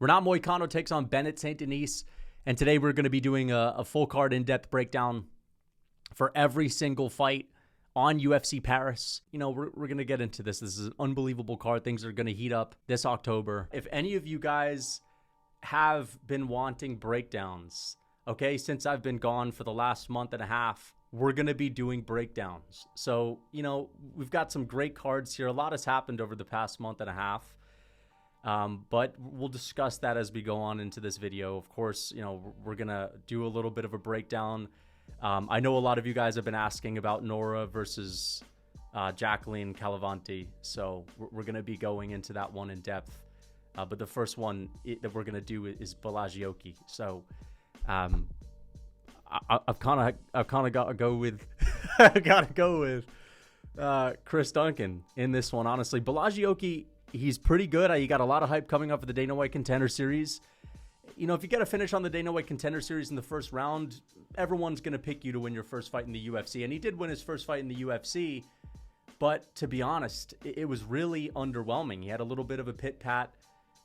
Renato Moicano takes on Benoit Saint Denis. And today we're going to be doing a full card in-depth breakdown for every single fight on UFC Paris. You know, we're going to get into this. This is an unbelievable card. Things are going to heat up this October. If any of you guys have been wanting breakdowns, okay, since I've been gone for the last month and a half, we're going to be doing breakdowns. So, you know, we've got some great cards here. A lot has happened over the past month and a half. But we'll discuss that as we go on into this video. Of course, you know, we're going to do a little bit of a breakdown. I know a lot of you guys have been asking about Nora versus Jacqueline Calavanti. So we're going to be going into that one in depth. But the first one that we're going to do is Balagioki. So I've kind of got to go with Chris Duncan in this one. Honestly, Balagioki, he's pretty good. He got a lot of hype coming up for the Dana White Contender Series. You know, if you get a finish on the Dana White Contender Series in the first round, everyone's going to pick you to win your first fight in the UFC. And he did win his first fight in the UFC. But to be honest, it was really underwhelming. He had a little bit of a pit-pat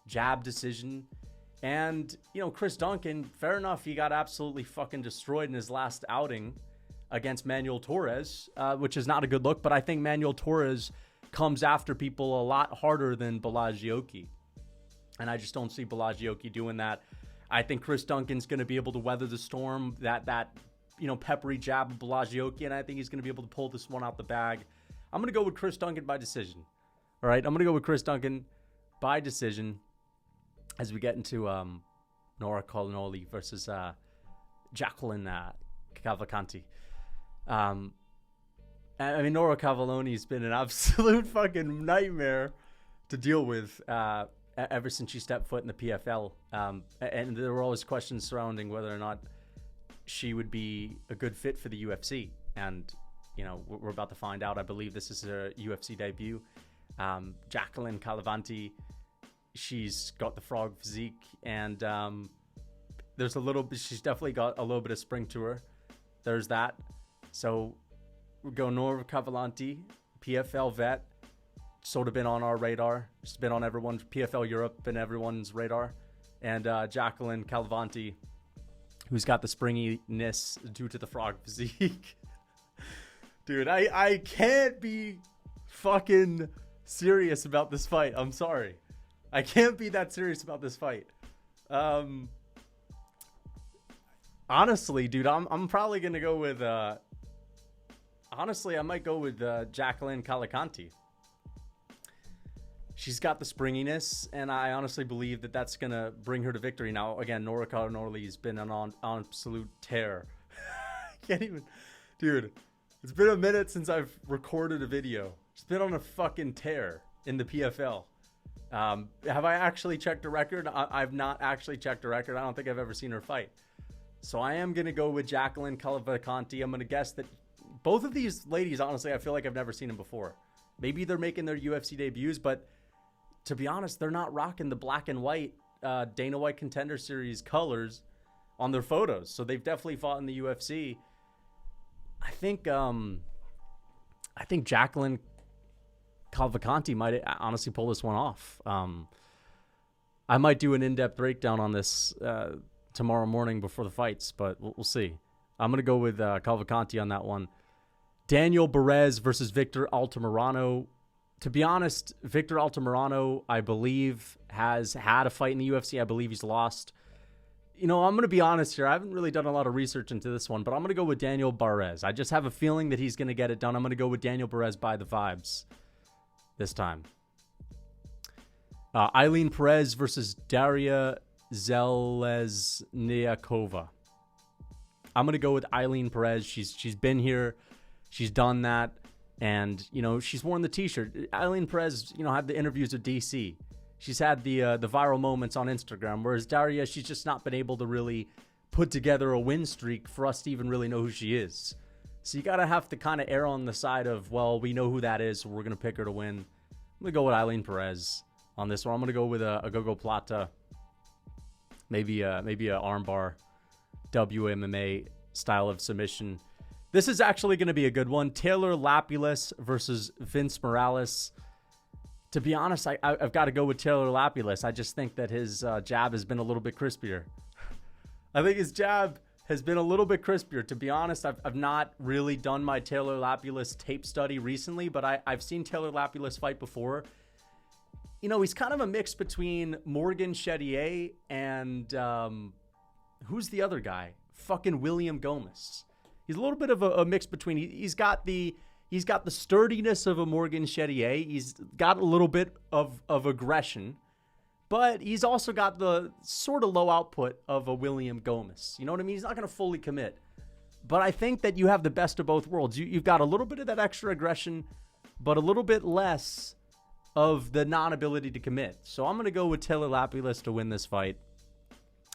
jab decision. And, you know, Chris Duncan, fair enough, he got absolutely fucking destroyed in his last outing against Manuel Torres, which is not a good look. But I think Manuel Torres comes after people a lot harder than Balagioki. And I just don't see Balagioki doing that. I think Chris Duncan's going to be able to weather the storm, that you know, peppery jab of Balagioki, and I think he's going to be able to pull this one out the bag. I'm going to go with Chris Duncan by decision. All right, I'm going to go with Chris Duncan by decision as we get into Nora Colonoli versus Jacqueline Cavalcanti. I mean, Nora Cavaloni's been an absolute fucking nightmare to deal with ever since she stepped foot in the PFL. And there were always questions surrounding whether or not she would be a good fit for the UFC. And, you know, we're about to find out. I believe this is her UFC debut. Jacqueline Calavanti, she's got the frog physique. And there's a little bit, she's definitely got a little bit of spring to her. There's that. So we go Nora Cavalcanti, PFL vet, sort of been on our radar. She's been on everyone's PFL Europe and everyone's radar. And Jacqueline Calavanti, who's got the springiness due to the frog physique. Dude, I can't be fucking serious about this fight. I'm sorry. I can't be that serious about this fight. Honestly, dude, I'm probably going to go with... Honestly, I might go with Jacqueline Cavalcanti. She's got the springiness, and I honestly believe that that's going to bring her to victory. Now, again, Nora Colonoli's been on absolute tear. Can't even... Dude, it's been a minute since I've recorded a video. She's been on a fucking tear in the PFL. Have I actually checked a record? I've not actually checked a record. I don't think I've ever seen her fight. So I am going to go with Jacqueline Cavalcanti. I'm going to guess that both of these ladies, honestly, I feel like I've never seen them before. Maybe they're making their UFC debuts, but to be honest, they're not rocking the black and white Dana White Contender Series colors on their photos. So they've definitely fought in the UFC. I think Jacqueline Cavalcanti might honestly pull this one off. I might do an in-depth breakdown on this tomorrow morning before the fights, but we'll see. I'm going to go with Cavalcanti on that one. Daniel Perez versus Victor Altamirano. To be honest, Victor Altamirano, I believe, has had a fight in the UFC. I believe he's lost. You know, I'm going to be honest here. I haven't really done a lot of research into this one, but I'm going to go with Daniel Perez. I just have a feeling that he's going to get it done. I'm going to go with Daniel Perez by the vibes this time. Eileen Perez versus Daria Zelezniakova. I'm going to go with Eileen Perez. She's been here. She's done that. And, you know, she's worn the t-shirt. Eileen Perez, you know, had the interviews with DC. She's had the viral moments on Instagram. Whereas Daria, she's just not been able to really put together a win streak for us to even really know who she is. So you got to have to kind of err on the side of, well, we know who that is, so we're going to pick her to win. I'm going to go with Eileen Perez on this one. I'm going to go with a Gogo Plata. Maybe a armbar WMMA style of submission. This is actually going to be a good one. Taylor Lapilus versus Vince Morales. To be honest, I've got to go with Taylor Lapilus. I just think that his jab has been a little bit crispier. I think his jab has been a little bit crispier. To be honest, I've not really done my Taylor Lapilus tape study recently, but I've seen Taylor Lapilus fight before. You know, he's kind of a mix between Morgan Chedier and who's the other guy? Fucking William Gomez. He's a little bit of a mix between. He's got the sturdiness of a Morgan Chedier. He's got a little bit of aggression, but he's also got the sort of low output of a William Gomez. You know what I mean? He's not going to fully commit. But I think that you have the best of both worlds. You've got a little bit of that extra aggression, but a little bit less of the non-ability to commit. So I'm going to go with Taylor Lapilus to win this fight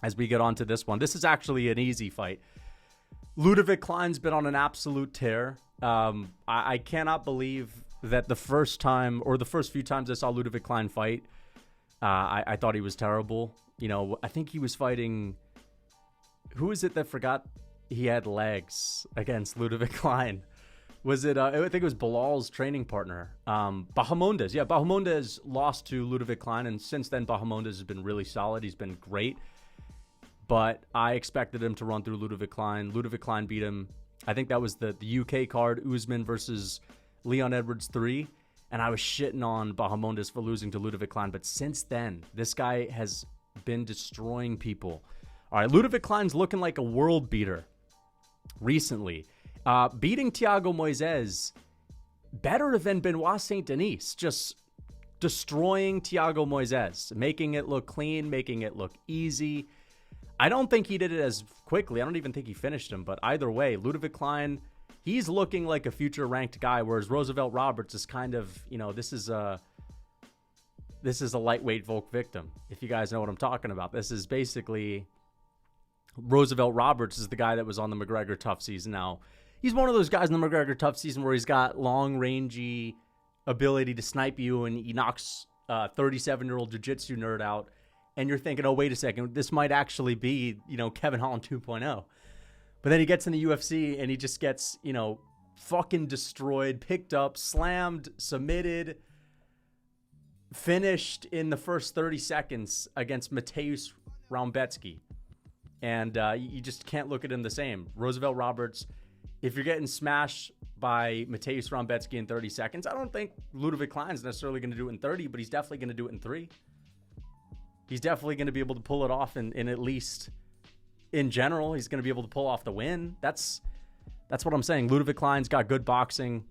as we get on to this one. This is actually an easy fight. Ludovic Klein's been on an absolute tear. I cannot believe that the first few times I saw Ludovic Klein fight, I thought he was terrible. You know, I think he was fighting... Who is it that forgot he had legs against Ludovic Klein? Was it, I think it was Bilal's training partner, Bahamondes. Yeah, Bahamondes lost to Ludovic Klein, and since then, Bahamondes has been really solid. He's been great, but I expected him to run through Ludovic Klein. Ludovic Klein beat him. I think that was the UK card, Usman versus Leon Edwards 3, and I was shitting on Bahamondes for losing to Ludovic Klein, but since then, this guy has been destroying people. All right, Ludovic Klein's looking like a world beater recently. Beating Thiago Moises better than Benoit Saint Denis, just destroying Thiago Moises, making it look clean, making it look easy. I don't think he did it as quickly. I don't even think he finished him, but either way, Ludovic Klein, he's looking like a future ranked guy, whereas Roosevelt Roberts is kind of, you know, this is a lightweight Volk victim, if you guys know what I'm talking about. This is basically Roosevelt Roberts is the guy that was on the McGregor Tough season. Now, he's one of those guys in the McGregor Tough season where he's got long-rangey ability to snipe you, and he knocks 37-year-old jiu-jitsu nerd out, and you're thinking, oh, wait a second, this might actually be, you know, Kevin Holland 2.0. But then he gets in the UFC, and he just gets, you know, fucking destroyed, picked up, slammed, submitted, finished in the first 30 seconds against Mateusz Raumbetsky. And you just can't look at him the same. Roosevelt Roberts, if you're getting smashed by Mateusz Raumbetsky in 30 seconds, I don't think Ludovic Klein's necessarily going to do it in 30, but he's definitely going to do it in 3. He's definitely going to be able to pull it off in at least, in general, he's going to be able to pull off the win. That's what I'm saying. Ludovic Klein's got good boxing.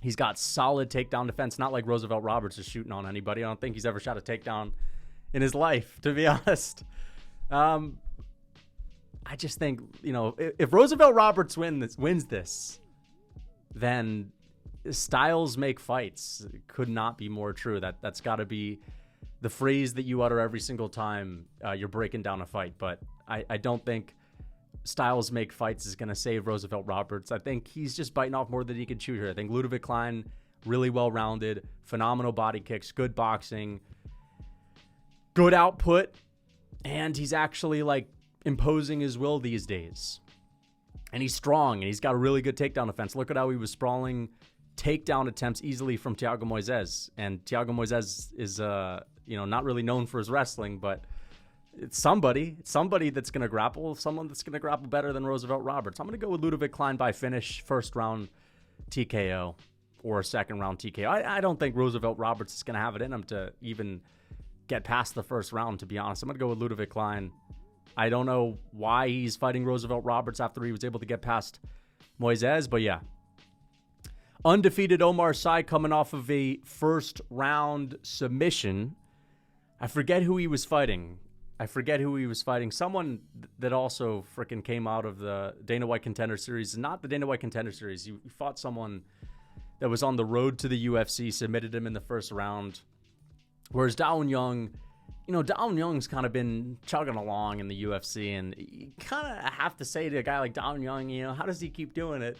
He's got solid takedown defense, not like Roosevelt Roberts is shooting on anybody. I don't think he's ever shot a takedown in his life, to be honest. I just think, you know, if Roosevelt Roberts wins this, then styles make fights. It could not be more true. That's got to be the phrase that you utter every single time you're breaking down a fight. But I don't think styles make fights is going to save Roosevelt Roberts. I think he's just biting off more than he can chew here. I think Ludovic Klein, really well-rounded, phenomenal body kicks, good boxing, good output, and he's actually, like, imposing his will these days. And he's strong, and he's got a really good takedown defense. Look at how he was sprawling takedown attempts easily from Thiago Moises. And Thiago Moises is, not really known for his wrestling, but it's somebody that's going to grapple, someone that's going to grapple better than Roosevelt Roberts. I'm going to go with Ludovic Klein by finish, first round TKO or second round TKO. I don't think Roosevelt Roberts is going to have it in him to even get past the first round, to be honest. I'm going to go with Ludovic Klein. I don't know why he's fighting Roosevelt Roberts after he was able to get past Moises, but yeah. Undefeated Omar Sy coming off of a first round submission. I forget who he was fighting. Someone that also freaking came out of the Dana White Contender Series. Not the Dana White Contender Series. He fought someone that was on the road to the UFC, submitted him in the first round. Whereas Dawn Young, Dawn Young's kind of been chugging along in the UFC, and you kind of have to say to a guy like Dawn Young, how does he keep doing it?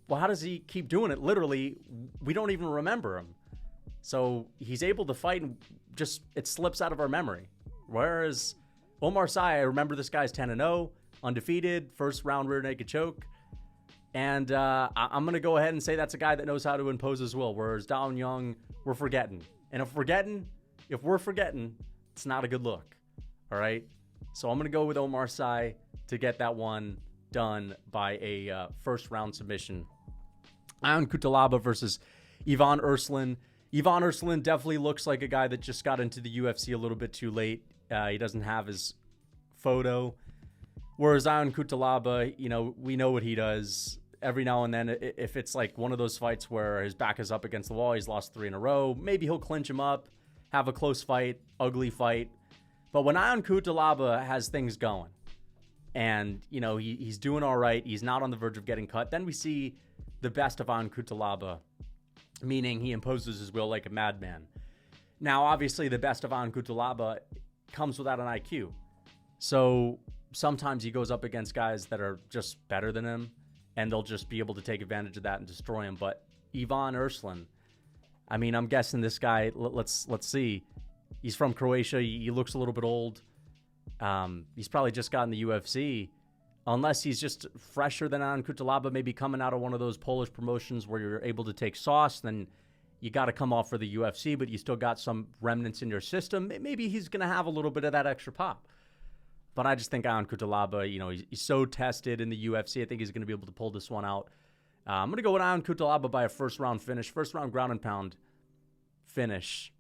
Well, how does he keep doing it? Literally, we don't even remember him. So he's able to fight, and just it slips out of our memory. Whereas Omar Sy, I remember this guy's 10-0, undefeated, first round rear naked choke. And I'm going to go ahead and say that's a guy that knows how to impose his will. Whereas Dawn Young, we're forgetting. And if we're forgetting, it's not a good look. All right? So I'm going to go with Omar Sy to get that one done by a first-round submission. Ion Cutelaba versus Ivan Ursulin. Ivan Ursulin definitely looks like a guy that just got into the UFC a little bit too late. He doesn't have his photo. Whereas Ion Cutelaba, we know what he does. Every now and then, if it's like one of those fights where his back is up against the wall, he's lost 3 in a row, maybe he'll clinch him up, have a close fight, ugly fight. But when Ion Cutelaba has things going and, he's doing all right, he's not on the verge of getting cut, then we see the best of Ion Cutelaba, meaning he imposes his will like a madman. Now, obviously, the best of Ion Cutelaba comes without an IQ. So sometimes he goes up against guys that are just better than him, and they'll just be able to take advantage of that and destroy him. But Ivan Ursulin, I'm guessing this guy, let's see. He's from Croatia. He looks a little bit old. He's probably just gotten the UFC. Unless he's just fresher than Ion Cutelaba, maybe coming out of one of those Polish promotions where you're able to take sauce, then you got to come off for the UFC, but you still got some remnants in your system. Maybe he's going to have a little bit of that extra pop. But I just think Ion Cutelaba, he's so tested in the UFC. I think he's going to be able to pull this one out. I'm going to go with Ion Cutelaba by a first-round finish. First-round ground and pound finish.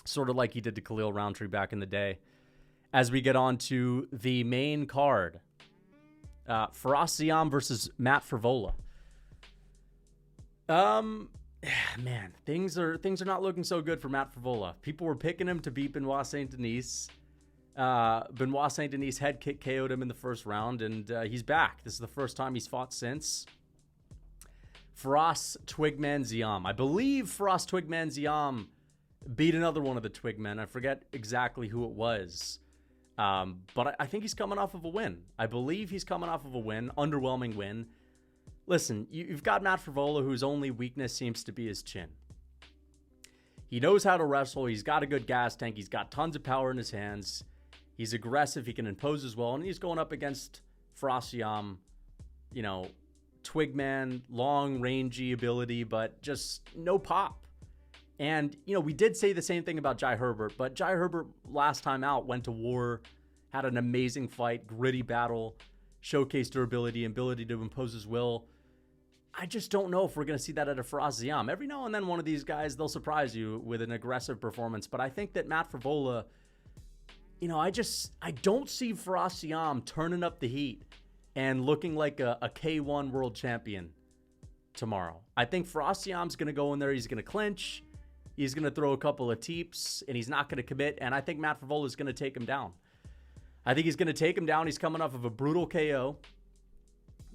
Sort of like he did to Khalil Roundtree back in the day. As we get on to the main card. Firas Ziam versus Matt Frevola. Man, things are not looking so good for Matt Frevola. People were picking him to beat Benoit Saint Denis. Benoit Saint Denis head kick KO'd him in the first round, and he's back. This is the first time he's fought since. Firas Twigman Ziam. I believe Firas Twigman Ziam beat another one of the Twigmen. I forget exactly who it was. But I think he's coming off of a win. I believe he's coming off of a win. Underwhelming win. Listen, you've got Matt Frevola, whose only weakness seems to be his chin. He knows how to wrestle. He's got a good gas tank. He's got tons of power in his hands. He's aggressive. He can impose as well. And he's going up against Firas Ziam, Twigman, long, rangy ability, but just no pop. And, we did say the same thing about Jai Herbert, but Jai Herbert last time out went to war, had an amazing fight, gritty battle, showcased durability, ability to impose his will. I just don't know if we're going to see that at a Firas Ziam. Every now and then one of these guys, they'll surprise you with an aggressive performance, but I think that Matt Frevola, I don't see Firas Ziam turning up the heat and looking like a K1 world champion tomorrow. I think Firas Ziam's going to go in there, he's going to clinch, he's going to throw a couple of teeps, and he's not going to commit, and I think Matt Frevola is going to take him down. I think he's going to take him down. He's coming off of a brutal KO,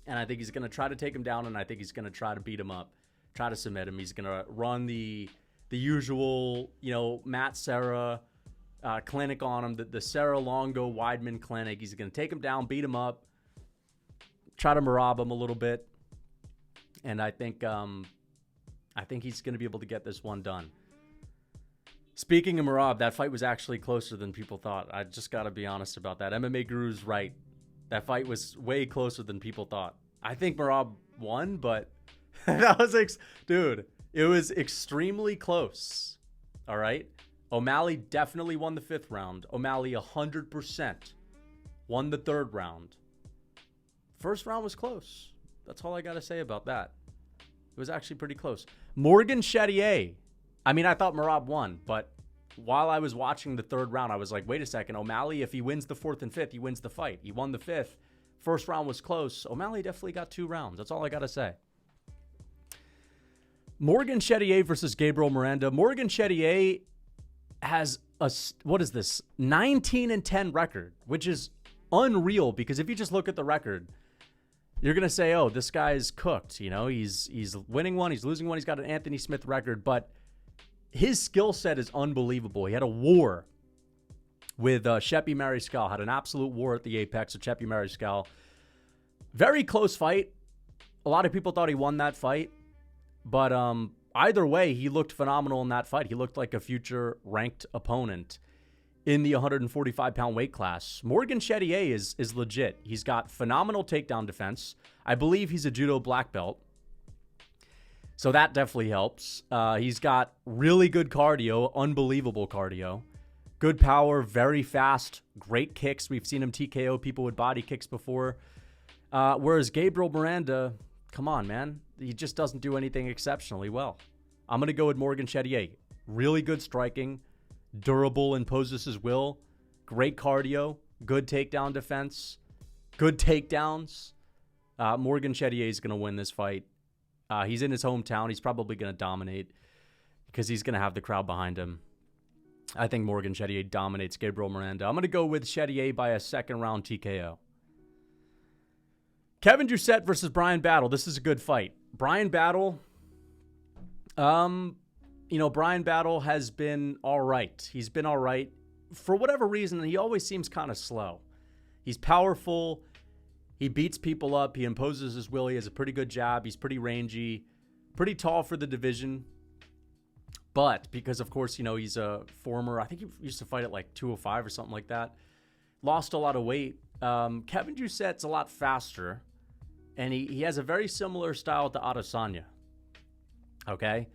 and I think he's going to try to take him down, and I think he's going to try to beat him up, try to submit him. He's going to run the usual, Matt Serra clinic on him, the Serra Longo Weidman clinic. He's going to take him down, beat him up, try to Merab him a little bit, and I think he's going to be able to get this one done. Speaking of Merab, that fight was actually closer than people thought. I just got to be honest about that. MMA Guru's right. That fight was way closer than people thought. I think Merab won, but that was, dude, it was extremely close. All right? O'Malley definitely won the 5th round. O'Malley 100% won the 3rd round. First round was close. That's all I got to say about that. It was actually pretty close. Morgan Chetier. I thought Merab won, but while I was watching the 3rd round, I was like, wait a second. O'Malley, if he wins the 4th and 5th, he wins the fight. He won the 5th. First round was close. O'Malley definitely got 2 rounds. That's all I got to say. Morgan Chetier versus Gabriel Miranda. Morgan Chetier has a, 19-10 record, which is unreal because if you just look at the record, you're going to say, oh, this guy's cooked. He's winning one, he's losing one, he's got an Anthony Smith record, but his skill set is unbelievable. He had a war with Sheppy Mariscal, had an absolute war at the apex of Sheppy Mariscal. Very close fight. A lot of people thought he won that fight, but either way, he looked phenomenal in that fight. He looked like a future ranked opponent in the 145-pound weight class. Morgan Chetier is legit. He's got phenomenal takedown defense. I believe he's a judo black belt. So that definitely helps. He's got really good cardio, unbelievable cardio. Good power, very fast, great kicks. We've seen him TKO people with body kicks before. Whereas Gabriel Miranda, come on, man. He just doesn't do anything exceptionally well. I'm going to go with Morgan Chetier. Really good striking, durable, imposes his will, great cardio, good takedown defense, good takedowns. Morgan Chetier is going to win this fight. He's in his hometown. He's probably going to dominate because he's going to have the crowd behind him. I think Morgan Chetier dominates Gabriel Miranda. I'm going to go with Chetier by a second round TKO. Kevin Doucette versus Brian Battle. This is a good fight. Brian Battle, Brian Battle has been all right. He's been all right. For whatever reason, he always seems kind of slow. He's powerful. He beats people up. He imposes his will. He has a pretty good jab. He's pretty rangy, pretty tall for the division. But because, of course, he's a former, I think he used to fight at like 205 or something like that. Lost a lot of weight. Kevin Doucette's a lot faster. And he has a very similar style to Adesanya. Okay?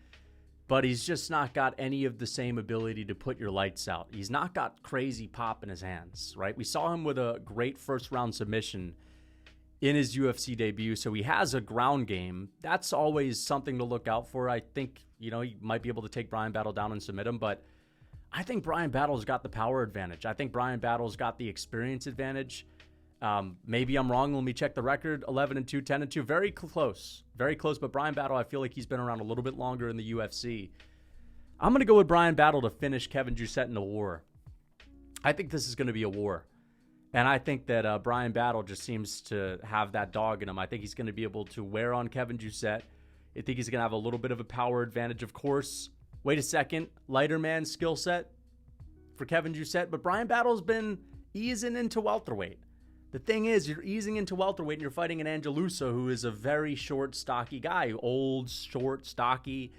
But he's just not got any of the same ability to put your lights out. He's not got crazy pop in his hands, right? We saw him with a great first-round submission in his UFC debut, so he has a ground game. That's always something to look out for. I think, he might be able to take Brian Battle down and submit him, but I think Brian Battle's got the power advantage. I think Brian Battle's got the experience advantage. Maybe I'm wrong. Let me check the record. 11-2, 10-2. Very close. Very close, but Brian Battle, I feel like he's been around a little bit longer in the UFC. I'm going to go with Brian Battle to finish Kevin Doucette in a war. I think this is going to be a war. And I think that Brian Battle just seems to have that dog in him. I think he's going to be able to wear on Kevin Doucette. I think he's going to have a little bit of a power advantage, of course. Wait a second. Lighter man skill set for Kevin Doucette. But Brian Battle's been easing into welterweight. The thing is, you're easing into welterweight and you're fighting an Angelusa who is a very short, stocky guy. Old, short, stocky.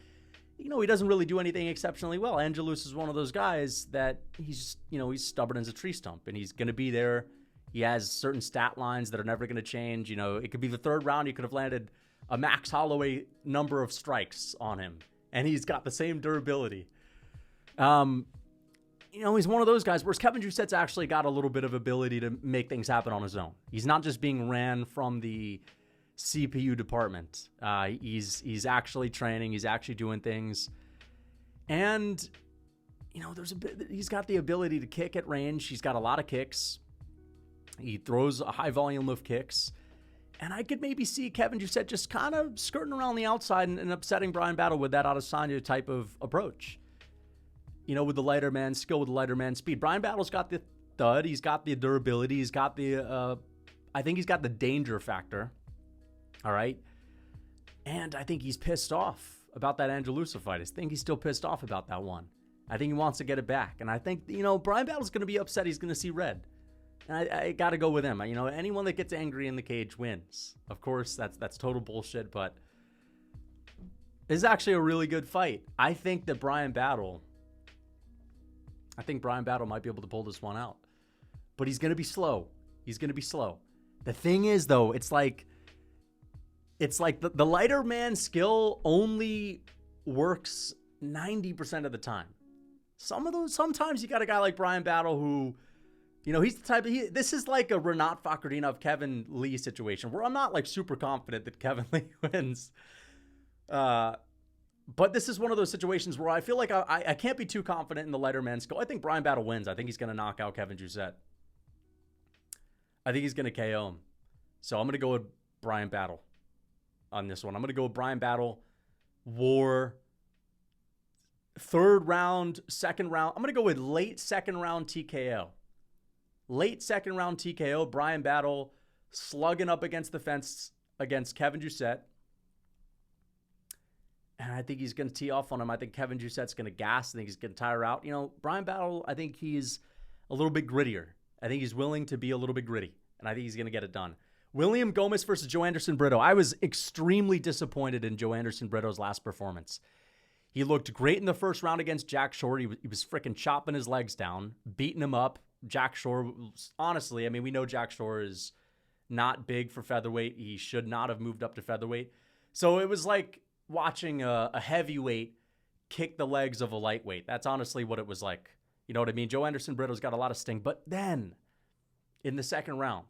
He doesn't really do anything exceptionally well. Angelusa is one of those guys that he's stubborn as a tree stump, and he's going to be there. He has certain stat lines that are never going to change. It could be the third round. He could have landed a Max Holloway number of strikes on him, and he's got the same durability. He's one of those guys, whereas Kevin Doucette's actually got a little bit of ability to make things happen on his own. He's not just being ran from the CPU department. He's actually training. He's actually doing things. And, he's got the ability to kick at range. He's got a lot of kicks. He throws a high volume of kicks. And I could maybe see Kevin Doucette just kind of skirting around the outside and upsetting Brian Battle with that Adesanya type of approach. With the lighter man skill, with the lighter man speed. Brian Battle's got the thud. He's got the durability. He's got the, I think he's got the danger factor. All right. And I think he's pissed off about that Angelusa fight. I think he's still pissed off about that one. I think he wants to get it back. And I think, Brian Battle's going to be upset. He's going to see red. And I got to go with him. Anyone that gets angry in the cage wins. Of course, that's total bullshit, but this is actually a really good fight. I think Brian Battle might be able to pull this one out. But he's going to be slow. The thing is, though, it's like the lighter man skill only works 90% of the time. Sometimes you got a guy like Brian Battle who, he's the type of, this is like a Renato Facardina Kevin Lee situation where I'm not like super confident that Kevin Lee wins. But this is one of those situations where I feel like I can't be too confident in the lighter man skill. I think Brian Battle wins. I think he's going to knock out Kevin Doucette. I think he's going to KO him. So I'm going to go with Brian Battle on this one. I'm going to go with Brian Battle, war, third round, second round. I'm going to go with late second round TKO. Late second round TKO, Brian Battle slugging up against the fence against Kevin Doucette. And I think he's going to tee off on him. I think Kevin Doucette's going to gas. I think he's going to tire out. Brian Battle, I think he's a little bit grittier. I think he's willing to be a little bit gritty. And I think he's going to get it done. William Gomez versus Joe Anderson Brito. I was extremely disappointed in Joe Anderson Brito's last performance. He looked great in the first round against Jack Shore. He was freaking chopping his legs down, beating him up. Jack Shore, honestly, we know Jack Shore is not big for featherweight. He should not have moved up to featherweight. So it was like watching a heavyweight kick the legs of a lightweight. That's honestly what it was like. You know what I mean? Joe Anderson Brito's got a lot of sting. But then, in the second round,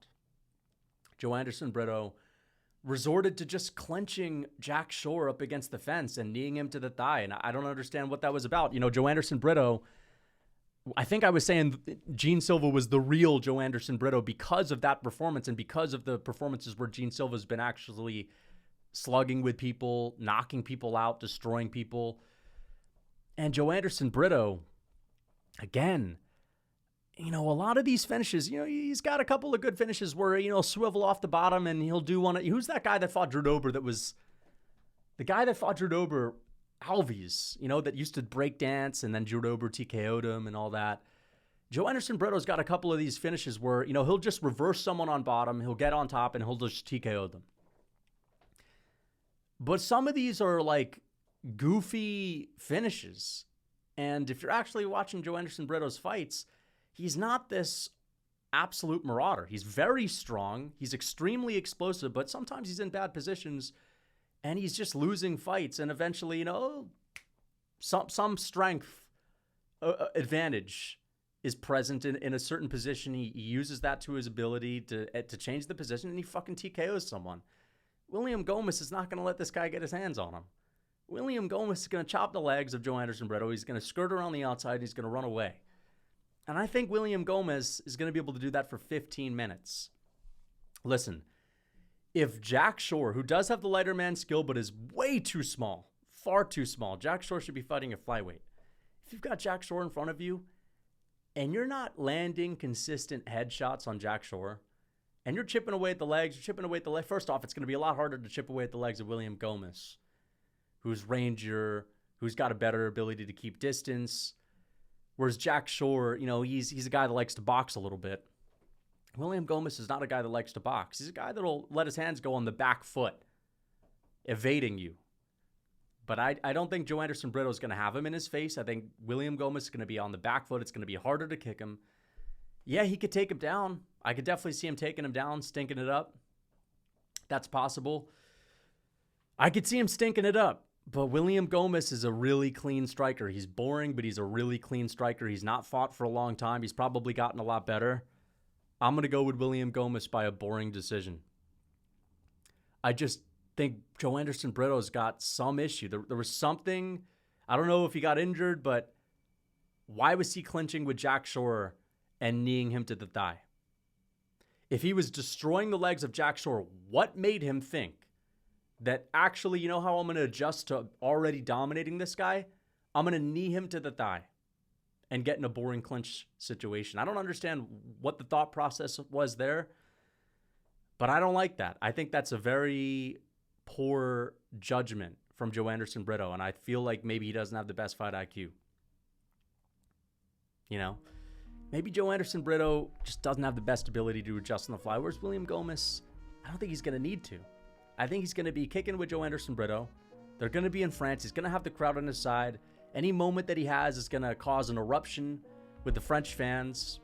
Joe Anderson Brito resorted to just clenching Jack Shore up against the fence and kneeing him to the thigh. And I don't understand what that was about. You know, Joe Anderson Brito, I think I was saying Gene Silva was the real Joe Anderson Brito because of that performance and because of the performances where Gene Silva's been actually slugging with people, knocking people out, destroying people. And Joe Anderson Brito, again, you know, a lot of these finishes, you know, he's got a couple of good finishes where, you know, swivel off the bottom and he'll do one. Who's that guy that fought Drew Dober that was the guy that fought Drew Dober, Alves, you know, that used to break dance and then Drew Dober TKO'd him and all that. Joe Anderson Brito's got a couple of these finishes where, you know, he'll just reverse someone on bottom, he'll get on top and he'll just TKO them. But some of these are like goofy finishes. And if you're actually watching Joe Anderson Brito's fights, he's not this absolute marauder. He's very strong. He's extremely explosive, but sometimes he's in bad positions and he's just losing fights. And eventually, you know, some strength advantage is present in a certain position. He uses that to his ability to change the position and he fucking TKOs someone. William Gomez is not going to let this guy get his hands on him. William Gomez is going to chop the legs of Joe Anderson Brito. He's going to skirt around the outside. He's going to run away. And I think William Gomez is going to be able to do that for 15 minutes. Listen, if Jack Shore, who does have the lighter man skill but is way too small, far too small, Jack Shore should be fighting a flyweight. If you've got Jack Shore in front of you and you're not landing consistent headshots on Jack Shore, and you're chipping away at the legs, first off, it's going to be a lot harder to chip away at the legs of William Gomez, who's rangier, who's got a better ability to keep distance. Whereas Jack Shore, you know, he's a guy that likes to box a little bit. William Gomez is not a guy that likes to box. He's a guy that'll let his hands go on the back foot, evading you. But I don't think Joe Anderson Brito is going to have him in his face. I think William Gomez is going to be on the back foot. It's going to be harder to kick him. Yeah, he could take him down. I could definitely see him taking him down, stinking it up. That's possible. I could see him stinking it up. But William Gomez is a really clean striker. He's boring, but he's a really clean striker. He's not fought for a long time. He's probably gotten a lot better. I'm going to go with William Gomez by a boring decision. I just think Joe Anderson Brito's got some issue. There was something, I don't know if he got injured, but why was he clinching with Jack Shore and kneeing him to the thigh? If he was destroying the legs of Jack Shore, what made him think that actually, you know how I'm going to adjust to already dominating this guy? I'm going to knee him to the thigh and get in a boring clinch situation. I don't understand what the thought process was there, but I don't like that. I think that's a very poor judgment from Joe Anderson Brito, and I feel like maybe he doesn't have the best fight IQ. You know? Maybe Joe Anderson Brito just doesn't have the best ability to adjust on the fly, whereas William Gomez, I don't think he's going to need to. I think he's going to be kicking with Joe Anderson Brito. They're going to be in France. He's going to have the crowd on his side. Any moment that he has is going to cause an eruption with the French fans.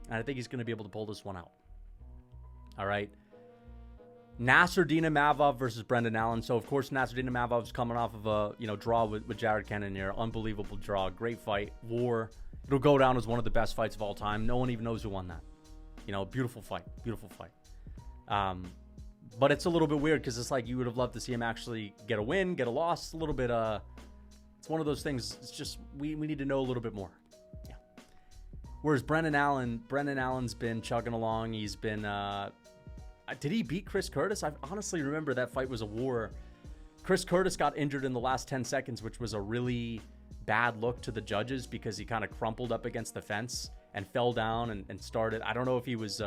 And I think he's going to be able to pull this one out. All right. Nasruddin Imavov versus Brendan Allen. So, of course, Nasruddin Imavov's coming off of a draw with Jared Cannonier. Unbelievable draw. Great fight. War. It'll go down as one of the best fights of all time. No one even knows who won that. You know, beautiful fight. Beautiful fight. But it's a little bit weird because it's like you would have loved to see him actually get a win, get a loss. A little bit, it's one of those things. It's just, we need to know a little bit more. Yeah. Whereas Brendan Allen's been chugging along. He's been, did he beat Chris Curtis? I honestly remember that fight was a war. Chris Curtis got injured in the last 10 seconds, which was a really bad look to the judges because he kind of crumpled up against the fence and fell down and started. I don't know if he was,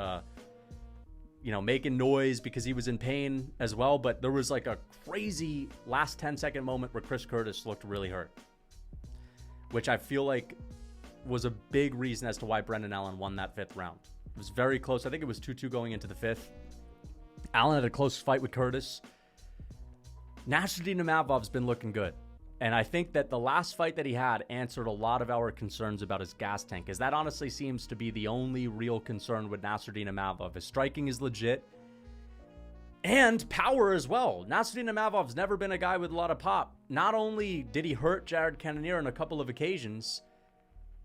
making noise because he was in pain as well, but there was like a crazy last 10-second moment where Chris Curtis looked really hurt, which I feel like was a big reason as to why Brendan Allen won that fifth round. It was very close. I think it was 2-2 going into the fifth. Allen had a close fight with Curtis. Nasruddin Imavov's been looking good. And I think that the last fight that he had answered a lot of our concerns about his gas tank, because that honestly seems to be the only real concern with Nasruddin Imavov. His striking is legit. And power as well. Nasruddin Imavov's never been a guy with a lot of pop. Not only did he hurt Jared Cannonier on a couple of occasions,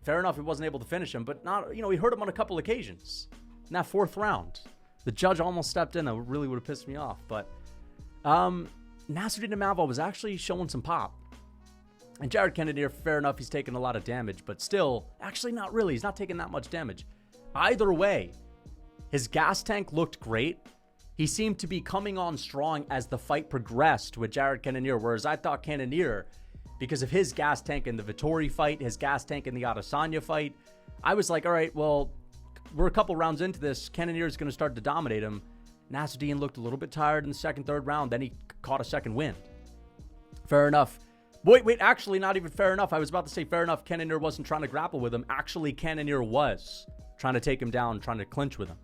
fair enough, he wasn't able to finish him, but he hurt him on a couple occasions. In that 4th round, the judge almost stepped in. That really would have pissed me off. But Nasruddin Imavov was actually showing some pop. And Jared Cannonier, fair enough, he's taken a lot of damage, but still, actually not really. He's not taking that much damage. Either way, his gas tank looked great. He seemed to be coming on strong as the fight progressed with Jared Cannonier, whereas I thought Cannonier, because of his gas tank in the Vettori fight, his gas tank in the Adesanya fight, I was like, all right, well, we're a couple rounds into this. Cannonier is going to start to dominate him. Nasruddin looked a little bit tired in the 2nd, 3rd round. Then he caught a second win. Fair enough. Wait, actually, not even fair enough. I was about to say fair enough. Cannonier wasn't trying to grapple with him. Actually, Cannonier was trying to take him down, trying to clinch with him.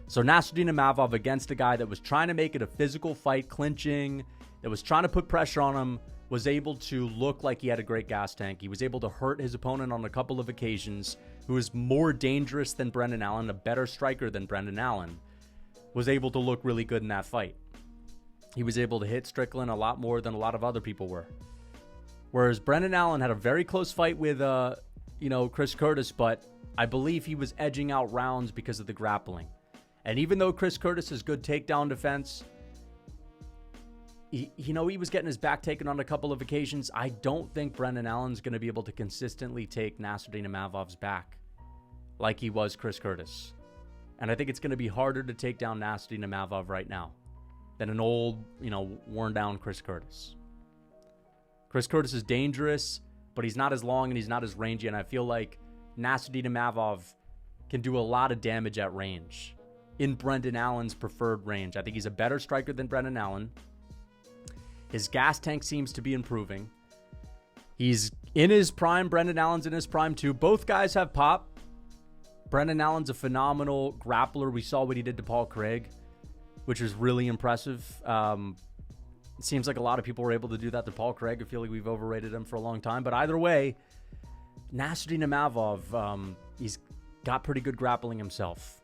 So Nasruddin Imavov against a guy that was trying to make it a physical fight, clinching, that was trying to put pressure on him, was able to look like he had a great gas tank. He was able to hurt his opponent on a couple of occasions, who was more dangerous than Brendan Allen, a better striker than Brendan Allen, was able to look really good in that fight. He was able to hit Strickland a lot more than a lot of other people were. Whereas Brendan Allen had a very close fight with, Chris Curtis, but I believe he was edging out rounds because of the grappling. And even though Chris Curtis has good takedown defense, he was getting his back taken on a couple of occasions. I don't think Brendan Allen's going to be able to consistently take Nasruddin Imavov's back like he was Chris Curtis. And I think it's going to be harder to take down Nasruddin Imavov right now than an old, worn down Chris Curtis. Chris Curtis is dangerous, but he's not as long and he's not as rangy. And I feel like Nasruddin Imavov can do a lot of damage at range. In Brendan Allen's preferred range. I think he's a better striker than Brendan Allen. His gas tank seems to be improving. He's in his prime. Brendan Allen's in his prime too. Both guys have pop. Brendan Allen's a phenomenal grappler. We saw what he did to Paul Craig, which was really impressive. It seems like a lot of people were able to do that to Paul Craig. I feel like we've overrated him for a long time. But either way, Nasruddin Imavov, he's got pretty good grappling himself.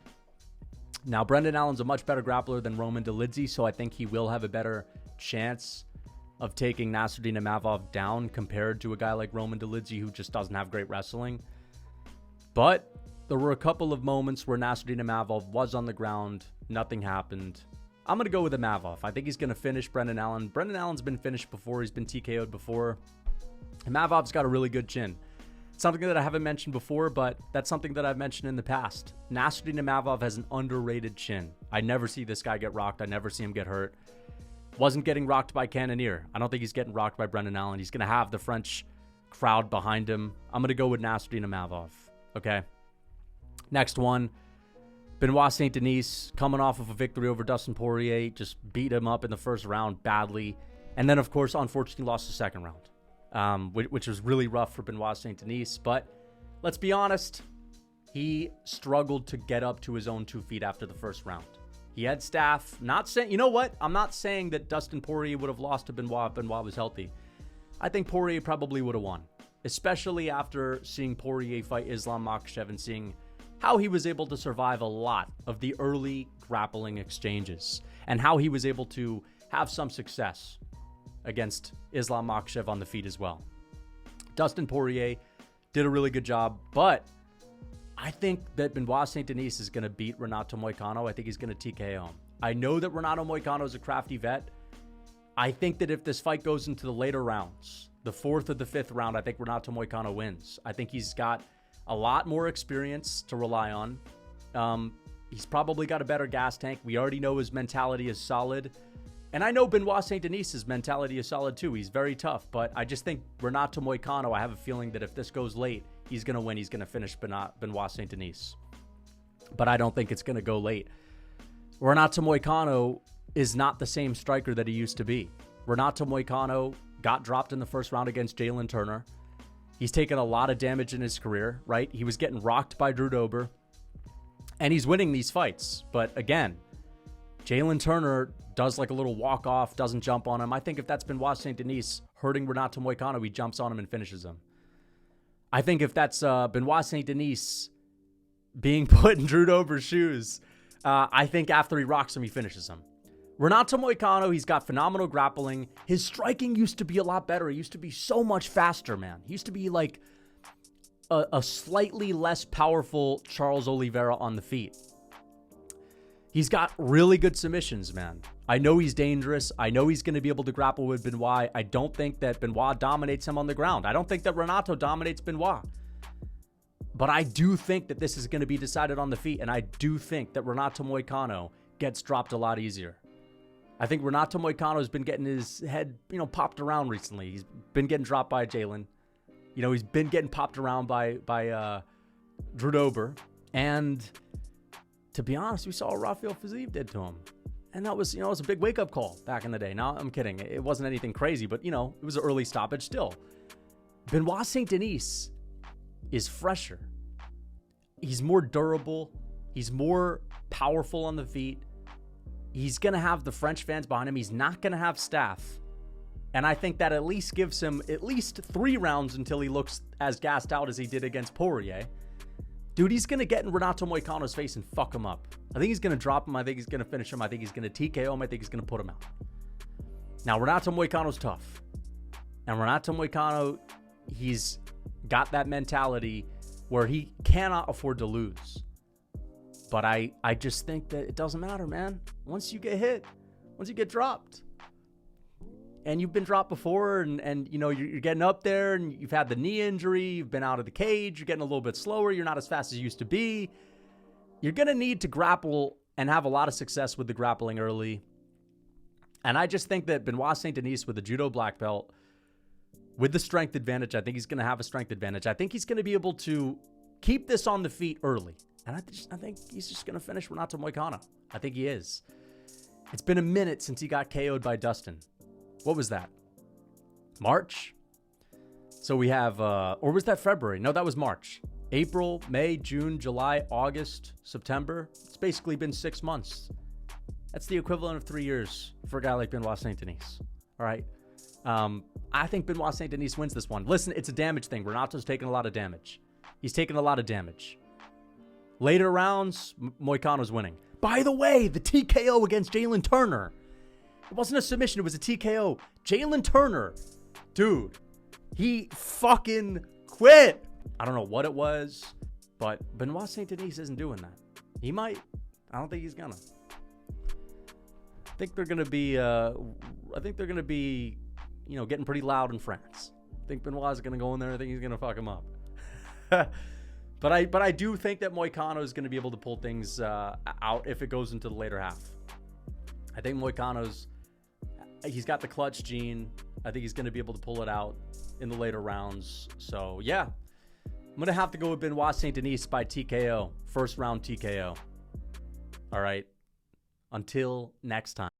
Now, Brendan Allen's a much better grappler than Roman Dolidze, so I think he will have a better chance of taking Nasruddin Imavov down compared to a guy like Roman Dolidze, who just doesn't have great wrestling. But there were a couple of moments where Nasruddin Imavov was on the ground. Nothing happened. I'm going to go with Imavov. I think he's going to finish Brendan Allen. Brendan Allen's been finished before. He's been TKO'd before. Imavov's got a really good chin. Something that I haven't mentioned before, but that's something that I've mentioned in the past. Nasruddin Imavov has an underrated chin. I never see this guy get rocked. I never see him get hurt. Wasn't getting rocked by Cannonier. I don't think he's getting rocked by Brendan Allen. He's going to have the French crowd behind him. I'm going to go with Nasruddin Imavov. Okay. Next one. Benoit Saint Denis, coming off of a victory over Dustin Poirier, just beat him up in the 1st round badly. And then, of course, unfortunately lost the 2nd round. Which was really rough for Benoit Saint Denis. But let's be honest, he struggled to get up to his own 2 feet after the 1st round. He had staff. Not saying, you know what? I'm not saying that Dustin Poirier would have lost to Benoit if Benoit was healthy. I think Poirier probably would have won, especially after seeing Poirier fight Islam Makhachev and seeing how he was able to survive a lot of the early grappling exchanges and how he was able to have some success against Islam Makhachev on the feet as well. Dustin Poirier did a really good job, but I think that Benoit Saint Denis is going to beat Renato Moicano. I think he's going to TKO him. I know that Renato Moicano is a crafty vet. I think that if this fight goes into the later rounds, the 4th or the 5th round, I think Renato Moicano wins. I think he's got a lot more experience to rely on. He's probably got a better gas tank. We already know his mentality is solid. And I know Benoit Saint Denis' mentality is solid too. He's very tough. But I just think Renato Moicano, I have a feeling that if this goes late, he's going to win. He's going to finish Benoit Saint Denis. But I don't think it's going to go late. Renato Moicano is not the same striker that he used to be. Renato Moicano got dropped in the 1st round against Jalen Turner. He's taken a lot of damage in his career, right? He was getting rocked by Drew Dober. And he's winning these fights. But again, Jalen Turner does like a little walk-off, doesn't jump on him. I think if that's Benoit Saint Denis hurting Renato Moicano, he jumps on him and finishes him. I think if that's Benoit Saint Denis being put in Drew Dober's shoes, I think after he rocks him, he finishes him. Renato Moicano, he's got phenomenal grappling. His striking used to be a lot better. He used to be so much faster, man. He used to be like a slightly less powerful Charles Oliveira on the feet. He's got really good submissions, man. I know he's dangerous. I know he's going to be able to grapple with Benoit. I don't think that Benoit dominates him on the ground. I don't think that Renato dominates Benoit. But I do think that this is going to be decided on the feet, and I do think that Renato Moicano gets dropped a lot easier. I think Renato Moicano has been getting his head, popped around recently. He's been getting dropped by Jalen. He's been getting popped around by Drew Dober. And to be honest, we saw what Rafael Fiziev did to him. And that was, it was a big wake-up call back in the day. Now, I'm kidding. It wasn't anything crazy, but, it was an early stoppage still. Benoit Saint Denis is fresher. He's more durable. He's more powerful on the feet. He's going to have the French fans behind him. He's not going to have staff. And I think that at least gives him at least 3 rounds until he looks as gassed out as he did against Poirier. Dude, he's going to get in Renato Moicano's face and fuck him up. I think he's going to drop him. I think he's going to finish him. I think he's going to TKO him. I think he's going to put him out. Now, Renato Moicano's tough. And Renato Moicano, he's got that mentality where he cannot afford to lose. But I just think that it doesn't matter, man. Once you get hit, once you get dropped, and you've been dropped before, and you're getting up there, and you've had the knee injury, you've been out of the cage, you're getting a little bit slower, you're not as fast as you used to be. You're going to need to grapple and have a lot of success with the grappling early. And I just think that Benoit Saint Denis with the judo black belt, with the strength advantage, I think he's going to have a strength advantage. I think he's going to be able to keep this on the feet early. And I think he's just going to finish Renato Moicano. I think he is. It's been a minute since he got KO'd by Dustin. What was that? March? So we have, or was that February? No, that was March. April, May, June, July, August, September. It's basically been 6 months. That's the equivalent of 3 years for a guy like Benoit Saint Denis. All right. I think Benoit Saint Denis wins this one. Listen, it's a damage thing. Renato's taking a lot of damage. He's taking a lot of damage. Later rounds, Moicano's winning. By the way, the TKO against Jalen Turner. It wasn't a submission, it was a TKO. Jalen Turner, dude, he fucking quit. I don't know what it was, but Benoit Saint Denis isn't doing that. He might. I don't think he's gonna. I think they're gonna be, getting pretty loud in France. I think Benoit's gonna go in there. I think he's gonna fuck him up. But I do think that Moicano is going to be able to pull things out if it goes into the later half. I think he's got the clutch gene. I think he's going to be able to pull it out in the later rounds. So, yeah. I'm going to have to go with Benoit Saint Denis by TKO. First round TKO. All right. Until next time.